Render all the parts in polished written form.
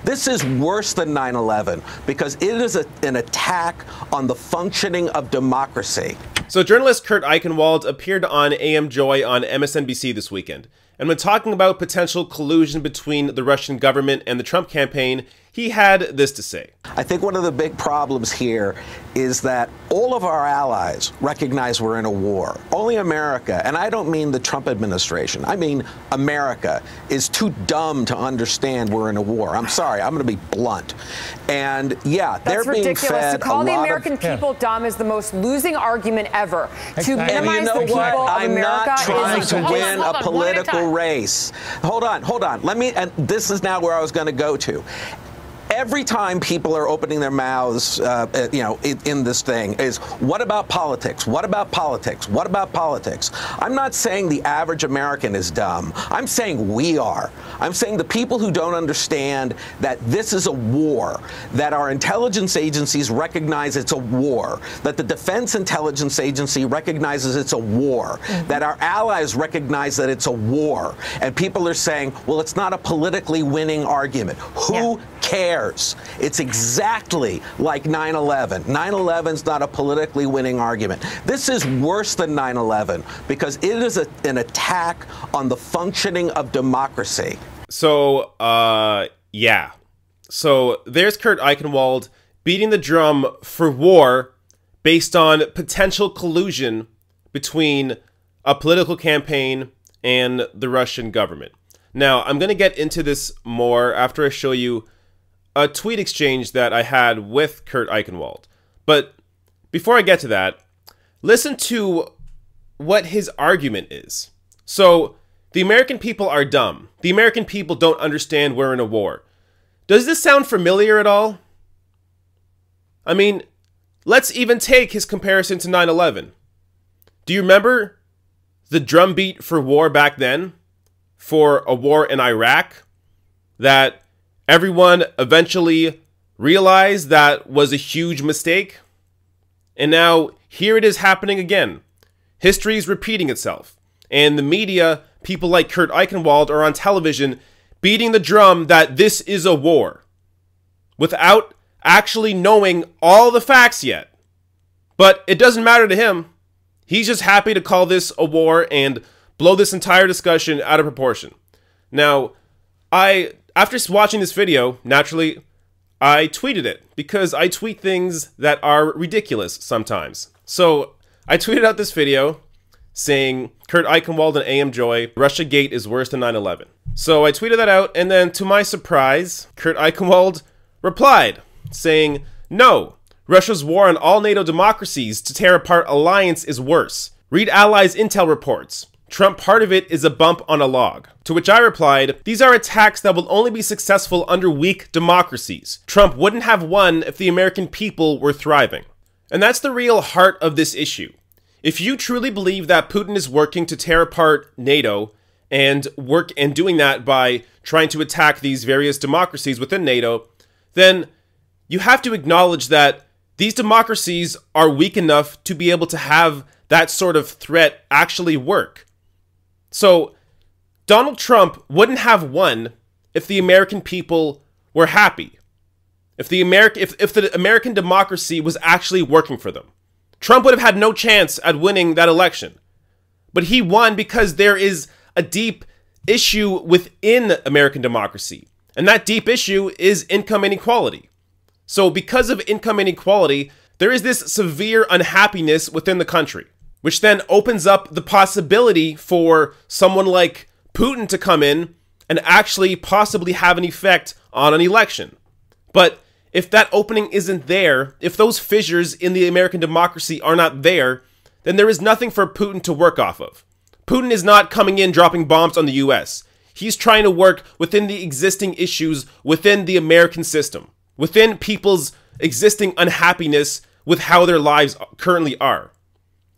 This is worse than 9/11 because it is an attack on the functioning of democracy. So journalist Kurt Eichenwald appeared on AM Joy on MSNBC this weekend. And when talking about potential collusion between the Russian government and the Trump campaign, he had this to say. I think one of the big problems here is that all of our allies recognize we're in a war. Only America, and I don't mean the Trump administration, I mean America, is too dumb to understand we're in a war. I'm sorry, I'm going to be blunt. And yeah, they're being fed a lot of... That's ridiculous. To call the American people dumb is the most losing argument ever. To minimize the people of America is... I'm not trying to win a political race. Hold on. And this is now where I was going to go to. Every time people are opening their mouths, in this thing is, what about politics? What about politics? What about politics? I'm not saying the average American is dumb. I'm saying we are. I'm saying the people who don't understand that this is a war, that our intelligence agencies recognize it's a war, that the Defense Intelligence Agency recognizes it's a war, that our allies recognize that it's a war. And people are saying, well, it's not a politically winning argument. Who cares? It's exactly like 9/11. 9/11's not a politically winning argument. This is worse than 9/11 because it is an attack on the functioning of democracy. So, yeah. So there's Kurt Eichenwald beating the drum for war based on potential collusion between a political campaign and the Russian government. Now, I'm going to get into this more after I show you a tweet exchange that I had with Kurt Eichenwald. But before I get to that, listen to what his argument is. So, the American people are dumb. The American people don't understand we're in a war. Does this sound familiar at all? I mean, let's even take his comparison to 9/11. Do you remember the drumbeat for war back then? For a war in Iraq? That everyone eventually realized that was a huge mistake. And now here it is happening again. History is repeating itself. And the media, people like Kurt Eichenwald, are on television beating the drum that this is a war without actually knowing all the facts yet. But it doesn't matter to him. He's just happy to call this a war and blow this entire discussion out of proportion. Now, after watching this video, naturally, I tweeted it because I tweet things that are ridiculous sometimes. So I tweeted out this video saying, Kurt Eichenwald and AM Joy, Russiagate is worse than 9/11. So I tweeted that out, and then to my surprise, Kurt Eichenwald replied saying, no, Russia's war on all NATO democracies to tear apart alliance is worse. Read allies' intel reports. Trump part of it is a bump on a log. To which I replied, these are attacks that will only be successful under weak democracies. Trump wouldn't have won if the American people were thriving. And that's the real heart of this issue. If you truly believe that Putin is working to tear apart NATO and doing that by trying to attack these various democracies within NATO, then you have to acknowledge that these democracies are weak enough to be able to have that sort of threat actually work. So, Donald Trump wouldn't have won if the American people were happy. If the American democracy was actually working for them. Trump would have had no chance at winning that election. But he won because there is a deep issue within American democracy. And that deep issue is income inequality. So because of income inequality, there is this severe unhappiness within the country, which then opens up the possibility for someone like Putin to come in and actually possibly have an effect on an election. But if that opening isn't there, if those fissures in the American democracy are not there, then there is nothing for Putin to work off of. Putin is not coming in dropping bombs on the US. He's trying to work within the existing issues within the American system, within people's existing unhappiness with how their lives currently are.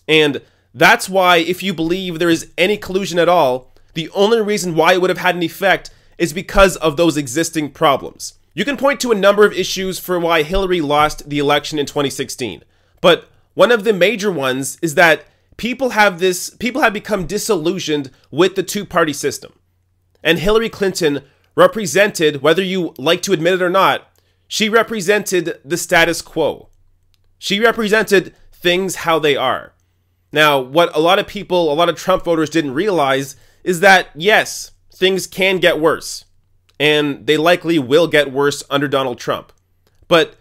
And that's why, if you believe there is any collusion at all, the only reason why it would have had an effect is because of those existing problems. You can point to a number of issues for why Hillary lost the election in 2016. But one of the major ones is that people have become disillusioned with the two-party system. And Hillary Clinton represented, whether you like to admit it or not, she represented the status quo. She represented things how they are. Now, what a lot of people, a lot of Trump voters didn't realize is that, yes, things can get worse. And they likely will get worse under Donald Trump. But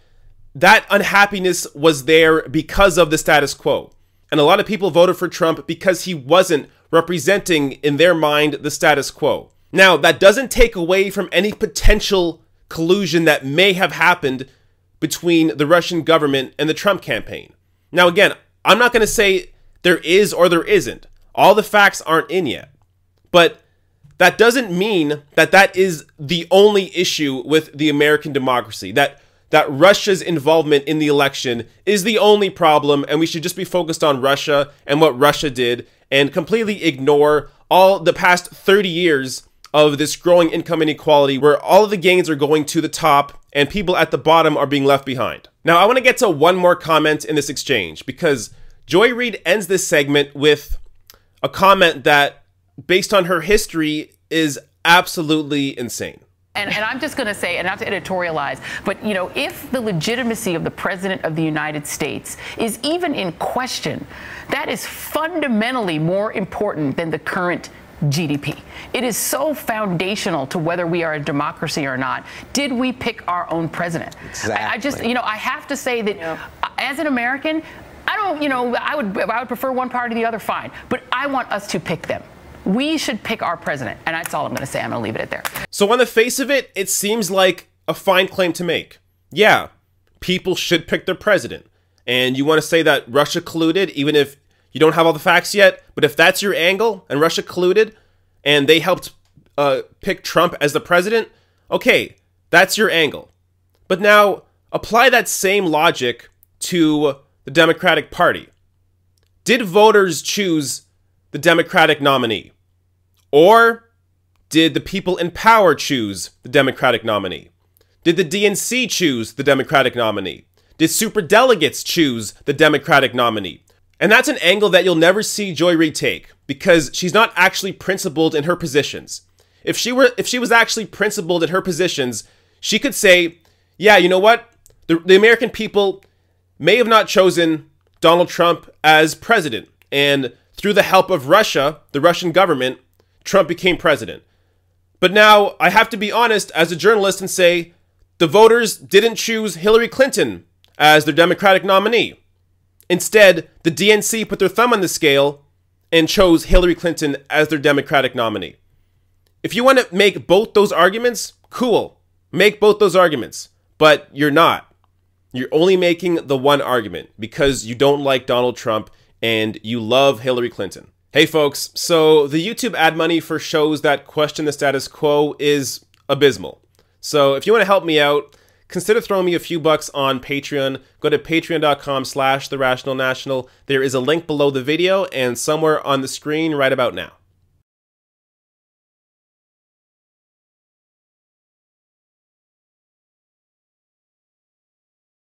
that unhappiness was there because of the status quo. And a lot of people voted for Trump because he wasn't representing, in their mind, the status quo. Now, that doesn't take away from any potential collusion that may have happened between the Russian government and the Trump campaign. Now, again, I'm not going to say there is or there isn't. All the facts aren't in yet. But that doesn't mean that that is the only issue with the American democracy, that Russia's involvement in the election is the only problem, and we should just be focused on Russia and what Russia did and completely ignore all the past 30 years of this growing income inequality where all of the gains are going to the top and people at the bottom are being left behind. Now, I want to get to one more comment in this exchange because Joy Reid ends this segment with a comment that, based on her history, is absolutely insane. And I'm just going to say, and not to editorialize, but, you know, if the legitimacy of the President of the United States is even in question, that is fundamentally more important than the current GDP. It is so foundational to whether we are a democracy or not. Did we pick our own president? Exactly. I just, you know, I have to say that as an American, I don't, you know, I would prefer one party to the other, fine. But I want us to pick them. We should pick our president. And that's all I'm going to say. I'm going to leave it at there. So on the face of it, it seems like a fine claim to make. Yeah, people should pick their president. And you want to say that Russia colluded, even if you don't have all the facts yet. But if that's your angle, and Russia colluded, and they helped pick Trump as the president, okay, that's your angle. But now, apply that same logic to the Democratic Party. Did voters choose the Democratic nominee? Or did the people in power choose the Democratic nominee? Did the DNC choose the Democratic nominee? Did superdelegates choose the Democratic nominee? And that's an angle that you'll never see Joy Reid take because she's not actually principled in her positions. If she was actually principled in her positions, she could say, yeah, you know what? The American people may have not chosen Donald Trump as president, and through the help of Russia, the Russian government, Trump became president. But now I have to be honest as a journalist and say the voters didn't choose Hillary Clinton as their Democratic nominee. Instead, the DNC put their thumb on the scale and chose Hillary Clinton as their Democratic nominee. If you want to make both those arguments, cool. Make both those arguments. But you're not. You're only making the one argument because you don't like Donald Trump and you love Hillary Clinton. Hey folks, so the YouTube ad money for shows that question the status quo is abysmal. So if you want to help me out, consider throwing me a few bucks on Patreon. Go to patreon.com/therationalnational. There is a link below the video and somewhere on the screen right about now.